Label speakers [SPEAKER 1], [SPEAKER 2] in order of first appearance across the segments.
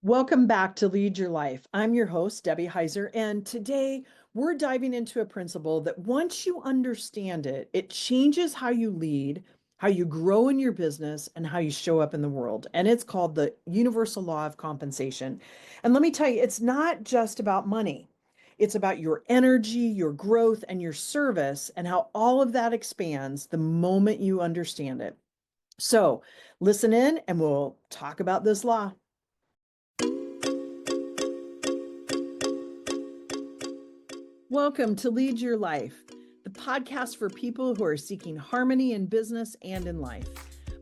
[SPEAKER 1] Welcome back to Lead Your Life. I'm your host, Debbie Heiser, and today we're diving into a principle that once you understand it, it changes how you lead, how you grow in your business, and how you show up in the world. And it's called the universal law of compensation. And let me tell you, it's not just about money. It's about your energy, your growth, and your service, and how all of that expands the moment you understand it. So listen in and we'll talk about this law. Welcome to Lead Your Life, the podcast for people who are seeking harmony in business and in life.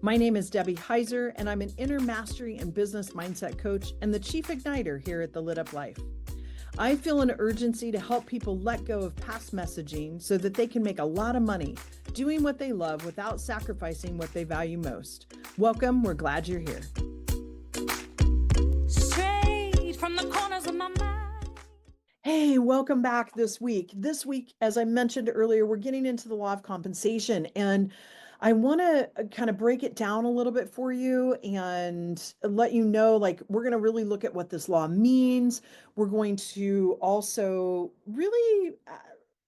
[SPEAKER 1] My name is Debbie Heiser, and I'm an inner mastery and business mindset coach and the chief igniter here at the Lit Up Life. I feel an urgency to help people let go of past messaging so that they can make a lot of money doing what they love without sacrificing what they value most. Welcome. We're glad you're here. Straight from the corners of my mind. Hey, welcome back this week. This week, as I mentioned earlier, we're getting into the law of compensation, and I want to kind of break it down a little bit for you and let you know, like, we're going to really look at what this law means. We're going to also really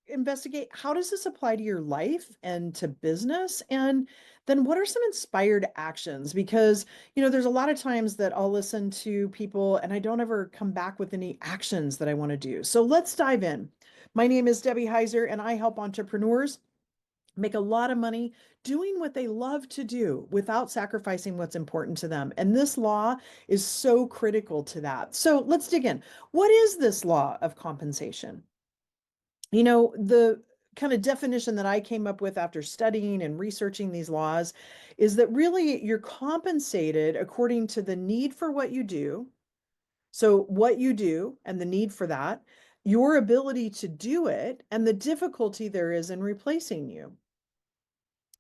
[SPEAKER 1] investigate how does this apply to your life and to business, and then what are some inspired actions? Because there's a lot of times that I'll listen to people and I don't ever come back with any actions that I want to do. So let's dive in. My name is Debbie Heiser, and I help entrepreneurs make a lot of money doing what they love to do without sacrificing what's important to them. And this law is so critical to that. So let's dig in. What is this law of compensation? The kind of definition that I came up with after studying and researching these laws is that really you're compensated according to the need for what you do. So, what you do and the need for that, your ability to do it, and the difficulty there is in replacing you.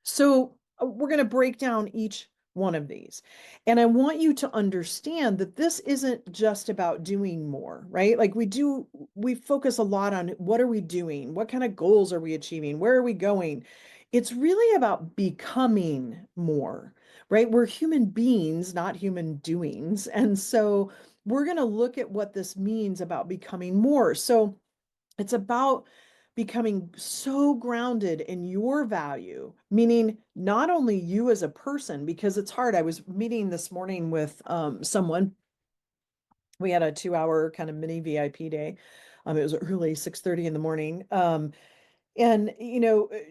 [SPEAKER 1] So, we're going to break down each one of these. And I want you to understand that this isn't just about doing more, right? Like we focus a lot on what are we doing? What kind of goals are we achieving? Where are we going? It's really about becoming more, right? We're human beings, not human doings. And so we're going to look at what this means about becoming more. So it's about becoming so grounded in your value, meaning not only you as a person, because it's hard. I was meeting this morning with someone. We had a 2 hour kind of mini VIP day. It was early, 6:30 in the morning. And,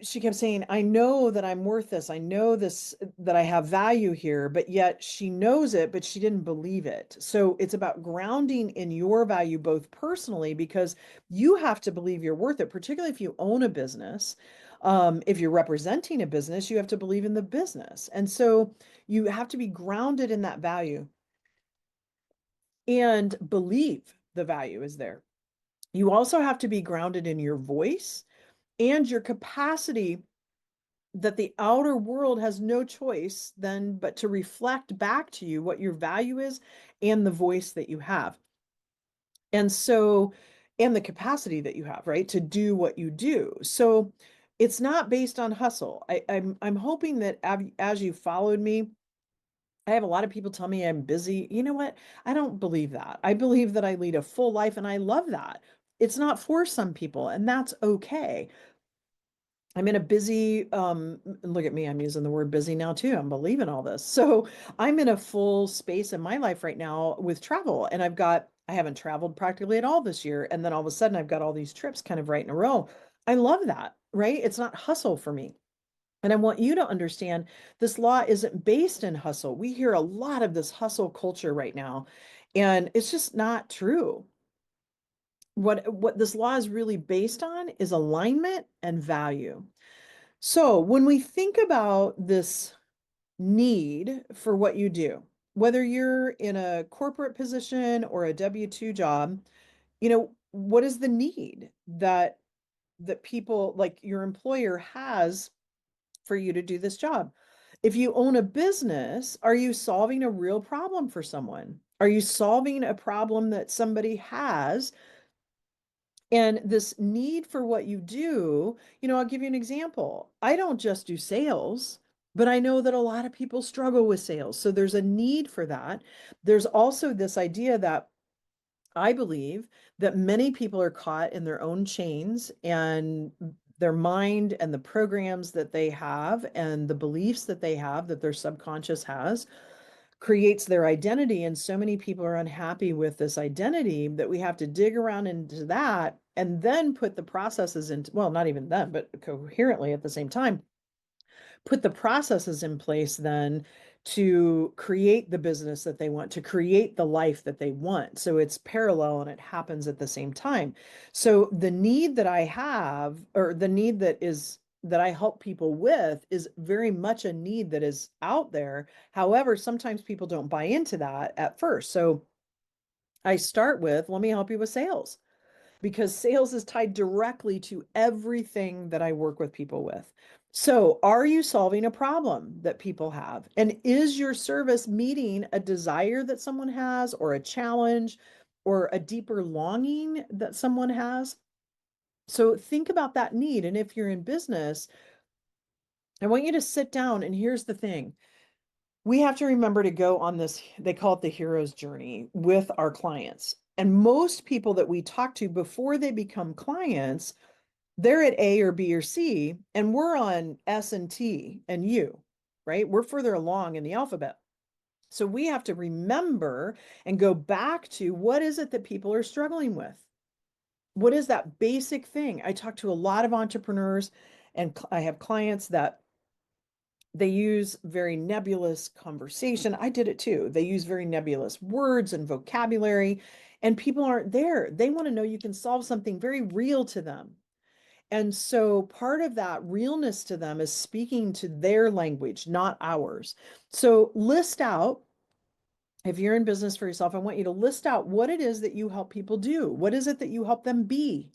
[SPEAKER 1] she kept saying, I know that I'm worth this. I know this, that I have value here, but yet she knows it, but she didn't believe it. So it's about grounding in your value, both personally, because you have to believe you're worth it, particularly if you own a business. If you're representing a business, you have to believe in the business. And so you have to be grounded in that value and believe the value is there. You also have to be grounded in your voice and your capacity that the outer world has no choice then but to reflect back to you what your value is and the voice that you have. And so, and the capacity that you have, right, to do what you do. So it's not based on hustle. I'm hoping that as you followed me, I have a lot of people tell me I'm busy. You know what? I don't believe that. I believe that I lead a full life and I love that. It's not for some people, and that's okay. I'm in a busy, look at me, I'm using the word busy now too. I'm believing all this. So I'm in a full space in my life right now with travel. And I haven't traveled practically at all this year. And then all of a sudden I've got all these trips kind of right in a row. I love that, right? It's not hustle for me. And I want you to understand this law isn't based in hustle. We hear a lot of this hustle culture right now, and it's just not true. What this law is really based on is alignment and value. So when we think about this need for what you do, whether you're in a corporate position or a W-2 job, what is the need that people like your employer has for you to do this job? If you own a business, are you solving a real problem for someone? Are you solving a problem that somebody has? And this need for what you do, I'll give you an example. I don't just do sales. But I know that a lot of people struggle with sales. So there's a need for that. There's also this idea that I believe that many people are caught in their own chains, and their mind and the programs that they have and the beliefs that they have that their subconscious has creates their identity. And so many people are unhappy with this identity that we have to dig around into that and then put the processes into, well, not even then, but coherently at the same time, put the processes in place then to create the business that they want, to create the life that they want. So it's parallel and it happens at the same time. So the need that I have, or the need that I help people with, is very much a need that is out there. However, sometimes people don't buy into that at first. So I start with, let me help you with sales, because sales is tied directly to everything that I work with people with. So, are you solving a problem that people have? And is your service meeting a desire that someone has, or a challenge, or a deeper longing that someone has? So, think about that need. And if you're in business, I want you to sit down. And here's the thing: we have to remember to go on this, they call it the hero's journey, with our clients. And most people that we talk to before they become clients, they're at A or B or C, and we're on S and T and U, right? We're further along in the alphabet. So we have to remember and go back to, what is it that people are struggling with? What is that basic thing? I talk to a lot of entrepreneurs, and I have clients that they use very nebulous conversation. I did it too. They use very nebulous words and vocabulary, and people aren't there. They want to know you can solve something very real to them. And so part of that realness to them is speaking to their language, not ours. So list out, if you're in business for yourself, I want you to list out what it is that you help people do. What is it that you help them be?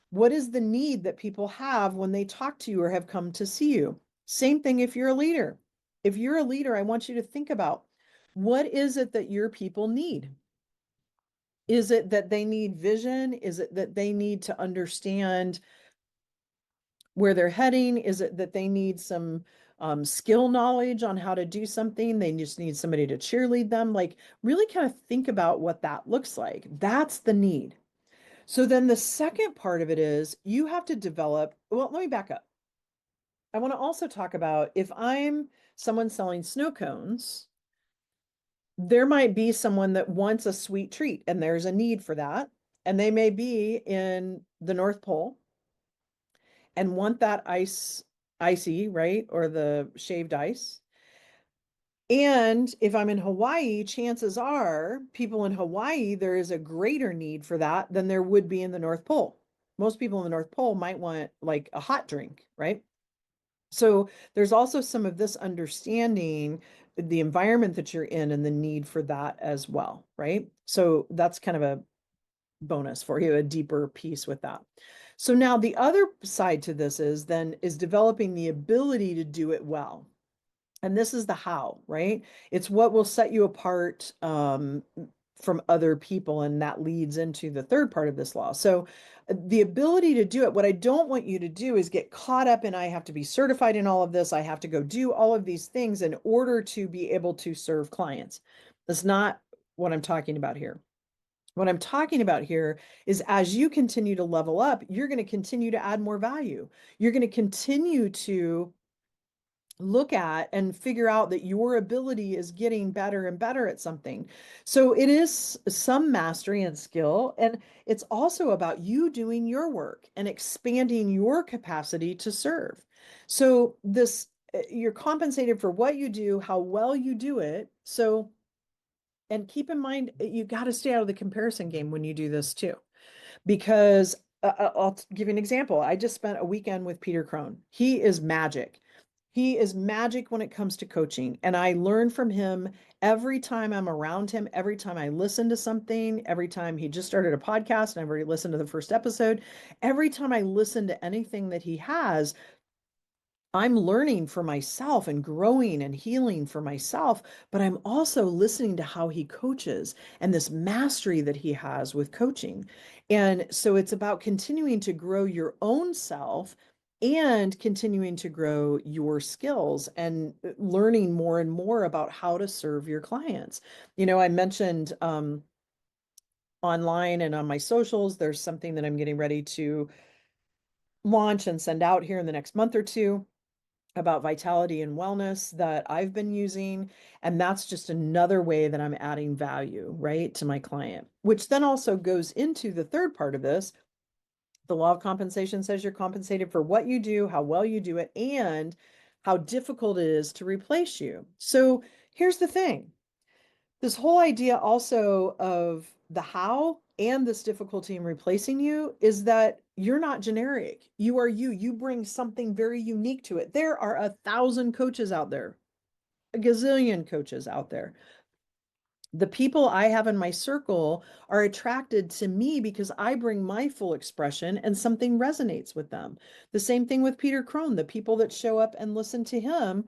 [SPEAKER 1] What is the need that people have when they talk to you or have come to see you? Same thing if you're a leader. If you're a leader, I want you to think about, what is it that your people need? Is it that they need vision? Is it that they need to understand where they're heading? Is it that they need some skill knowledge on how to do something? They just need somebody to cheerlead them. Like, really kind of think about what that looks like. That's the need. So then the second part of it is, you have to develop, well, let me back up. I want to also talk about, if I'm someone selling snow cones, there might be someone that wants a sweet treat, and there's a need for that. And they may be in the North Pole and want that icy, right? Or the shaved ice. And if I'm in Hawaii, chances are people in Hawaii, there is a greater need for that than there would be in the North Pole. Most people in the North Pole might want like a hot drink, right? So there's also some of this understanding the environment that you're in and the need for that as well, right? So that's kind of a bonus for you, a deeper piece with that. So now the other side to this is developing the ability to do it well. And this is the how, right? It's what will set you apart from other people. And that leads into the third part of this law. So the ability to do it, what I don't want you to do is get caught up in, I have to be certified in all of this. I have to go do all of these things in order to be able to serve clients. That's not what I'm talking about here. What I'm talking about here is, as you continue to level up, you're going to continue to add more value. You're going to continue to look at and figure out that your ability is getting better and better at something. So it is some mastery and skill. And it's also about you doing your work and expanding your capacity to serve. So you're compensated for what you do, how well you do it. So, and keep in mind, you got to stay out of the comparison game when you do this too, because I'll give you an example. I just spent a weekend with Peter Crone. He is magic. He is magic when it comes to coaching. And I learn from him every time I'm around him, every time I listen to something, every time he just started a podcast and I've already listened to the first episode. Every time I listen to anything that he has, I'm learning for myself and growing and healing for myself, but I'm also listening to how he coaches and this mastery that he has with coaching. And so it's about continuing to grow your own self and continuing to grow your skills and learning more and more about how to serve your clients. I mentioned online and on my socials, there's something that I'm getting ready to launch and send out here in the next month or two about vitality and wellness that I've been using. And that's just another way that I'm adding value, right, to my client, which then also goes into the third part of this. The law of compensation says you're compensated for what you do, how well you do it, and how difficult it is to replace you. So here's the thing. This whole idea also of the how and this difficulty in replacing you is that you're not generic. You are you. You bring something very unique to it. There are 1,000 coaches out there, a gazillion coaches out there. The people I have in my circle are attracted to me because I bring my full expression and something resonates with them. The same thing with Peter Crone. The people that show up and listen to him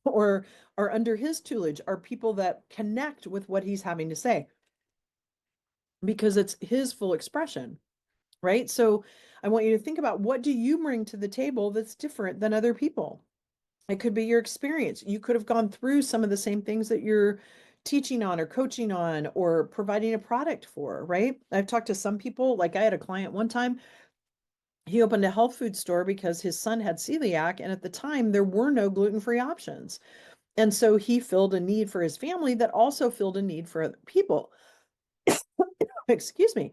[SPEAKER 1] or are under his tutelage are people that connect with what he's having to say because it's his full expression, right? So I want you to think about, what do you bring to the table that's different than other people? It could be your experience. You could have gone through some of the same things that you're teaching on or coaching on or providing a product for, right? I've talked to some people, like I had a client one time, he opened a health food store because his son had celiac, and at the time there were no gluten-free options. And so he filled a need for his family that also filled a need for other people. Excuse me.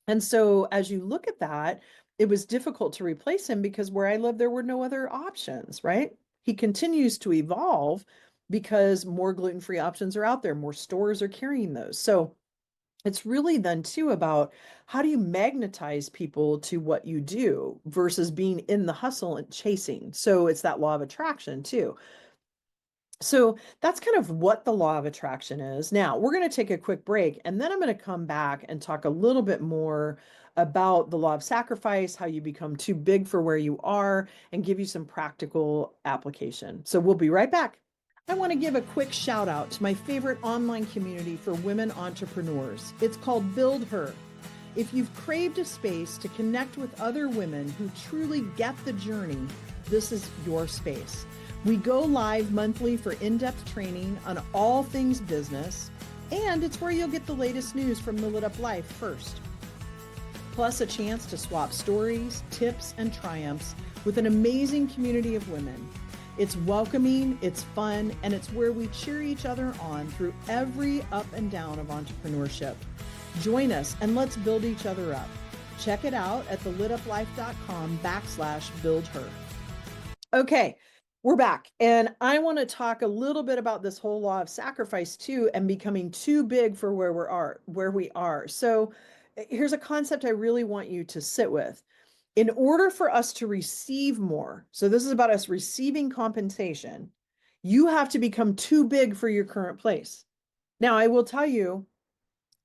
[SPEAKER 1] And so as you look at that, it was difficult to replace him because where I live, there were no other options, right? He continues to evolve because more gluten-free options are out there, more stores are carrying those. So it's really then too about, how do you magnetize people to what you do versus being in the hustle and chasing. So it's that law of attraction too. So that's kind of what the law of attraction is. Now, we're going to take a quick break, and then I'm going to come back and talk a little bit more about the law of sacrifice, how you become too big for where you are, and give you some practical application. So we'll be right back. I want to give a quick shout out to my favorite online community for women entrepreneurs. It's called Build Her. If you've craved a space to connect with other women who truly get the journey, this is your space. We go live monthly for in-depth training on all things business, and it's where you'll get the latest news from the Lit Up Life first. Plus a chance to swap stories, tips, and triumphs with an amazing community of women. It's welcoming, it's fun, and it's where we cheer each other on through every up and down of entrepreneurship. Join us and let's build each other up. Check it out at thelituplife.com/buildher. Okay. We're back, and I want to talk a little bit about this whole law of sacrifice too, and becoming too big for where we are. So here's a concept I really want you to sit with. In order for us to receive more, so this is about us receiving compensation, you have to become too big for your current place. Now, I will tell you,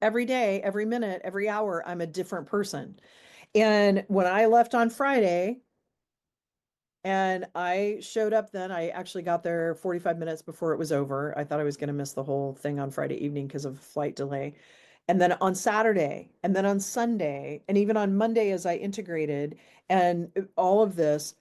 [SPEAKER 1] every day, every minute, every hour, I'm a different person. And when I left on Friday, and I showed up then. I actually got there 45 minutes before it was over. I thought I was going to miss the whole thing on Friday evening because of a flight delay. And then on Saturday, and then on Sunday, and even on Monday as I integrated and all of this,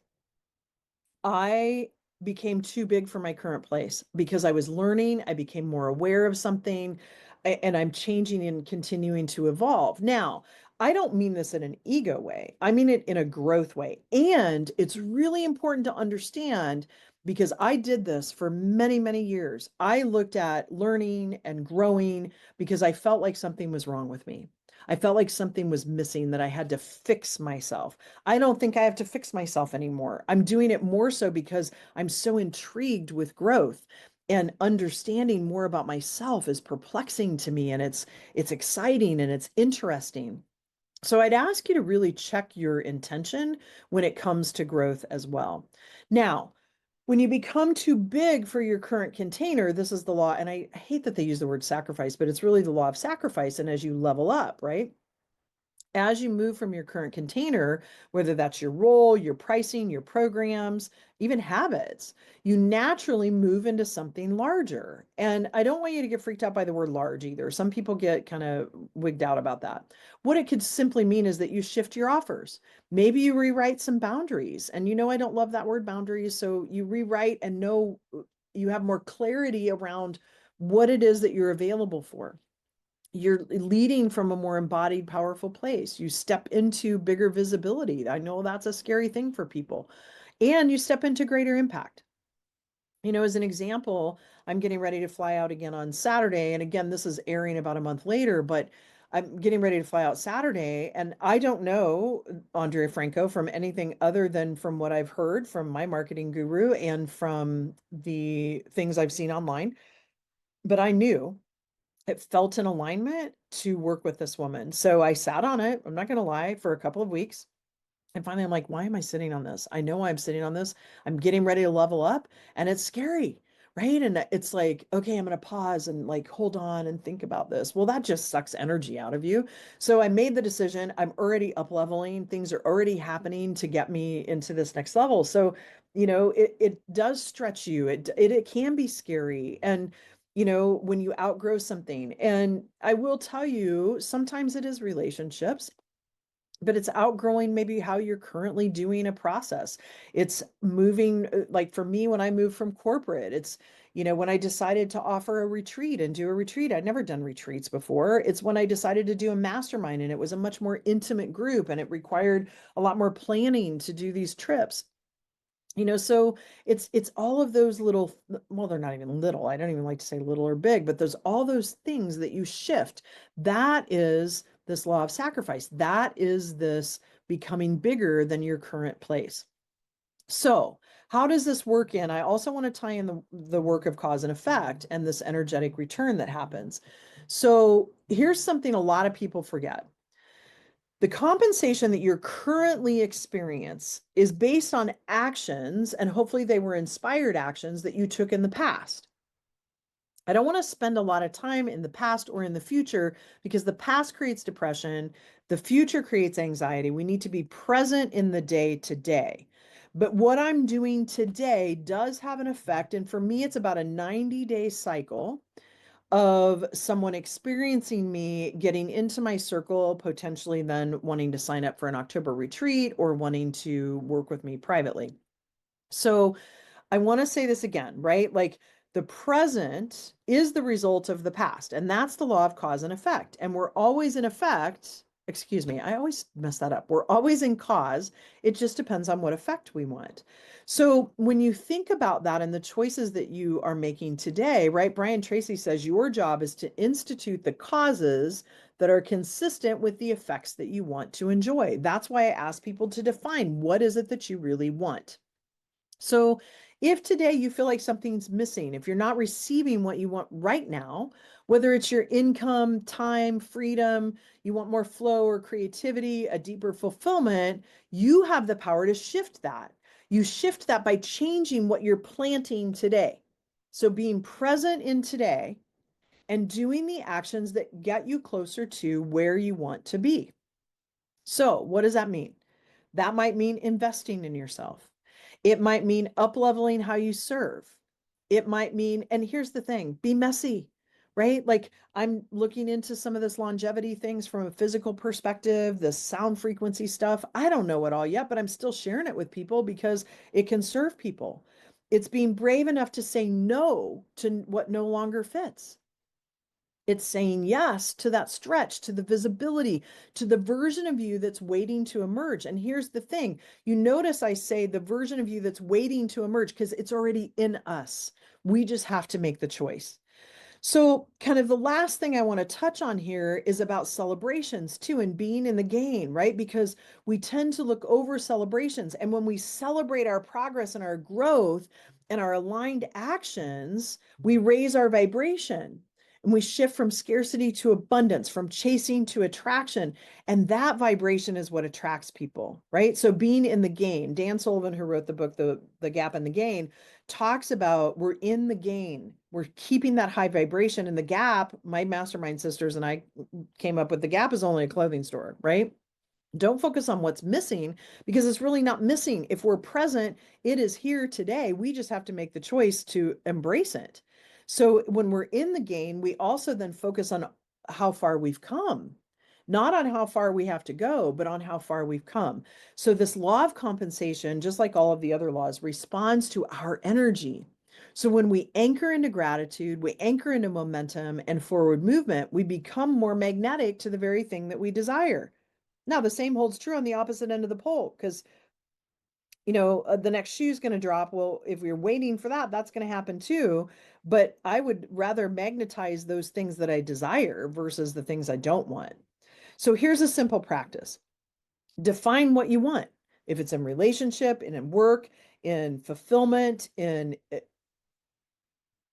[SPEAKER 1] I became too big for my current place because I was learning, I became more aware of something, and I'm changing and continuing to evolve. Now, I don't mean this in an ego way. I mean it in a growth way. And it's really important to understand, because I did this for many, many years. I looked at learning and growing because I felt like something was wrong with me. I felt like something was missing, that I had to fix myself. I don't think I have to fix myself anymore. I'm doing it more so because I'm so intrigued with growth, and understanding more about myself is perplexing to me, and it's exciting and it's interesting. So I'd ask you to really check your intention when it comes to growth as well. Now, when you become too big for your current container, this is the law, and I hate that they use the word sacrifice, but it's really the law of sacrifice. And as you level up, right? As you move from your current container, whether that's your role, your pricing, your programs, even habits, you naturally move into something larger. And I don't want you to get freaked out by the word large either. Some people get kind of wigged out about that. What it could simply mean is that you shift your offers. Maybe you rewrite some boundaries. And I don't love that word boundaries. So you rewrite and know you have more clarity around what it is that you're available for. You're leading from a more embodied, powerful place. You step into bigger visibility. I know that's a scary thing for people. And you step into greater impact. As an example, I'm getting ready to fly out again on Saturday. And again, this is airing about a month later, but I'm getting ready to fly out Saturday. And I don't know Andrea Franco from anything other than from what I've heard from my marketing guru and from the things I've seen online. But I knew it felt in alignment to work with this woman. So I sat on it. I'm not going to lie, for a couple of weeks. And finally, I'm like, why am I sitting on this? I know I'm sitting on this. I'm getting ready to level up and it's scary, right? And it's like, okay, I'm going to pause and like hold on and think about this. Well, that just sucks energy out of you. So I made the decision. I'm already up leveling. Things are already happening to get me into this next level. So, it does stretch you. It can be scary. And when you outgrow something. And I will tell you, sometimes it is relationships, but it's outgrowing maybe how you're currently doing a process. It's moving, like for me, when I moved from corporate, it's, when I decided to offer a retreat and do a retreat. I'd never done retreats before. It's when I decided to do a mastermind, and it was a much more intimate group and it required a lot more planning to do these trips. So it's all of those little, well, they're not even little. I don't even like to say little or big, but there's all those things that you shift. That is this law of sacrifice. That is this becoming bigger than your current place. So how does this work in? I also want to tie in the work of cause and effect and this energetic return that happens. So here's something a lot of people forget. The compensation that you're currently experience is based on actions, and hopefully they were inspired actions that you took in the past. I don't want to spend a lot of time in the past or in the future, because the past creates depression, the future creates anxiety. We need to be present in the day to day. But what I'm doing today does have an effect. And for me, it's about a 90-day cycle of someone experiencing me, getting into my circle, potentially then wanting to sign up for an October retreat or wanting to work with me privately. So I want to say this again, right? Like, the present is the result of the past, and that's the law of cause and effect. And we're always in effect. Excuse me, I always mess that up. We're always in cause. It just depends on what effect we want. So when you think about that and the choices that you are making today, right? Brian Tracy says your job is to institute the causes that are consistent with the effects that you want to enjoy. That's why I ask people to define, what is it that you really want? So if today you feel like something's missing, if you're not receiving what you want right now, whether it's your income, time, freedom, you want more flow or creativity, a deeper fulfillment, you have the power to shift that. You shift that by changing what you're planting today. So being present in today and doing the actions that get you closer to where you want to be. So what does that mean? That might mean investing in yourself. It might mean up-leveling how you serve. It might mean, and here's the thing, be messy, right? Like, I'm looking into some of this longevity things from a physical perspective, the sound frequency stuff. I don't know it all yet, but I'm still sharing it with people because it can serve people. It's being brave enough to say no to what no longer fits. It's saying yes to that stretch, to the visibility, to the version of you that's waiting to emerge. And here's the thing, you notice I say the version of you that's waiting to emerge because it's already in us. We just have to make the choice. So, kind of the last thing I want to touch on here is about celebrations too, and being in the game, right? Because we tend to look over celebrations. And when we celebrate our progress and our growth and our aligned actions, we raise our vibration. And we shift from scarcity to abundance, from chasing to attraction. And that vibration is what attracts people, right? So being in the game, Dan Sullivan, who wrote the book, The Gap and the Gain, talks about we're in the game. We're keeping that high vibration. And the gap, my mastermind sisters and I came up with, the gap is only a clothing store, right? Don't focus on what's missing, because it's really not missing. If we're present, it is here today. We just have to make the choice to embrace it. So when we're in the gain, we also then focus on how far we've come, not on how far we have to go, but on how far we've come. So this law of compensation, just like all of the other laws, responds to our energy. So when we anchor into gratitude, we anchor into momentum and forward movement, we become more magnetic to the very thing that we desire. Now, the same holds true on the opposite end of the pole, because, the next shoe is going to drop. Well, if we're waiting for that, that's going to happen too. But I would rather magnetize those things that I desire versus the things I don't want. So here's a simple practice. Define what you want. If it's in relationship, in work, in fulfillment, in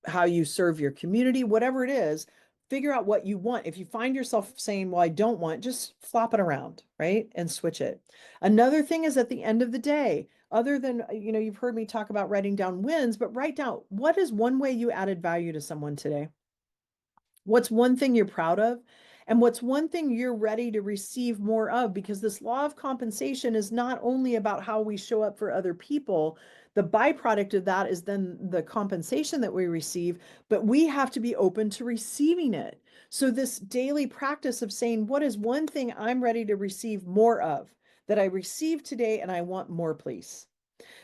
[SPEAKER 1] how you serve your community, whatever it is, figure out what you want. If you find yourself saying, well, I don't want, just flop it around, right? And switch it. Another thing is, at the end of the day, other than, you've heard me talk about writing down wins, but write down, what is one way you added value to someone today? What's one thing you're proud of? And what's one thing you're ready to receive more of? Because this law of compensation is not only about how we show up for other people. The byproduct of that is then the compensation that we receive, but we have to be open to receiving it. So this daily practice of saying, what is one thing I'm ready to receive more of that I received today and I want more, please?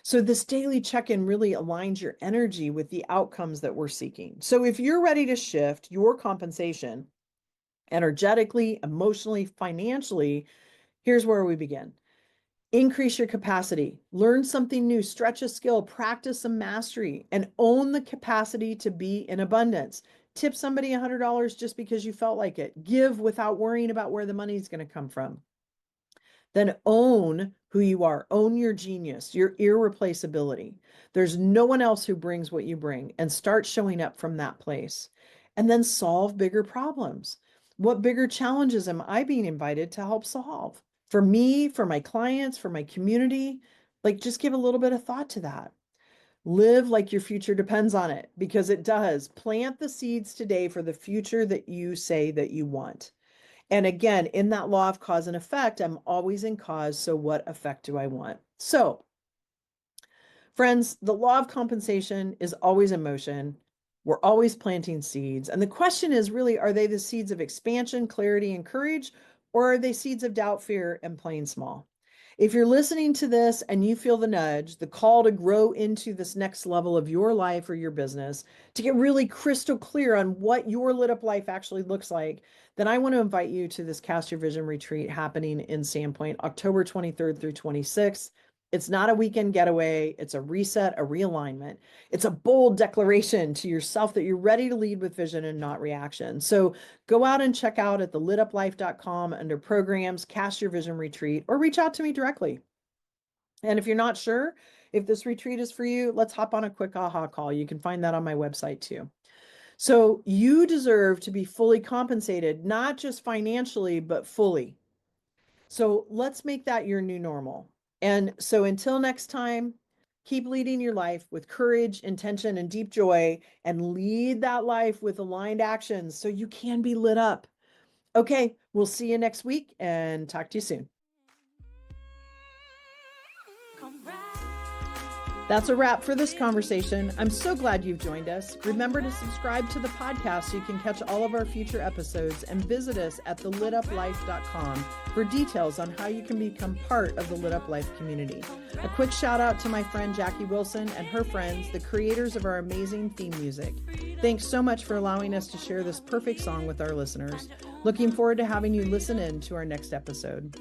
[SPEAKER 1] So this daily check-in really aligns your energy with the outcomes that we're seeking. So if you're ready to shift your compensation energetically, emotionally, financially, here's where we begin. Increase your capacity, learn something new, stretch a skill, practice some mastery, and own the capacity to be in abundance. Tip somebody $100 just because you felt like it. Give without worrying about where the money's going to come from. Then own who you are. Own your genius, your irreplaceability. There's no one else who brings what you bring, and start showing up from that place. And then solve bigger problems. What bigger challenges am I being invited to help solve? For me, for my clients, for my community, just give a little bit of thought to that. Live like your future depends on it, because it does. Plant the seeds today for the future that you say that you want. And again, in that law of cause and effect, I'm always in cause. So what effect do I want? So, friends, the law of compensation is always in motion. We're always planting seeds. And the question is really, are they the seeds of expansion, clarity, and courage, or are they seeds of doubt, fear, and playing small? If you're listening to this and you feel the nudge, the call to grow into this next level of your life or your business, to get really crystal clear on what your lit up life actually looks like, then I want to invite you to this Cast Your Vision retreat happening in Sandpoint, October 23rd through 26th. It's not a weekend getaway. It's a reset, a realignment. It's a bold declaration to yourself that you're ready to lead with vision and not reaction. So go out and check out at thelituplife.com under programs, Cast Your Vision retreat, or reach out to me directly. And if you're not sure if this retreat is for you, let's hop on a quick aha call. You can find that on my website too. So you deserve to be fully compensated, not just financially, but fully. So let's make that your new normal. And so until next time, keep leading your life with courage, intention, and deep joy, and lead that life with aligned actions so you can be lit up. Okay, we'll see you next week and talk to you soon. That's a wrap for this conversation. I'm so glad you've joined us. Remember to subscribe to the podcast so you can catch all of our future episodes, and visit us at thelituplife.com for details on how you can become part of the Lit Up Life community. A quick shout out to my friend Jackie Wilson and her friends, the creators of our amazing theme music. Thanks so much for allowing us to share this perfect song with our listeners. Looking forward to having you listen in to our next episode.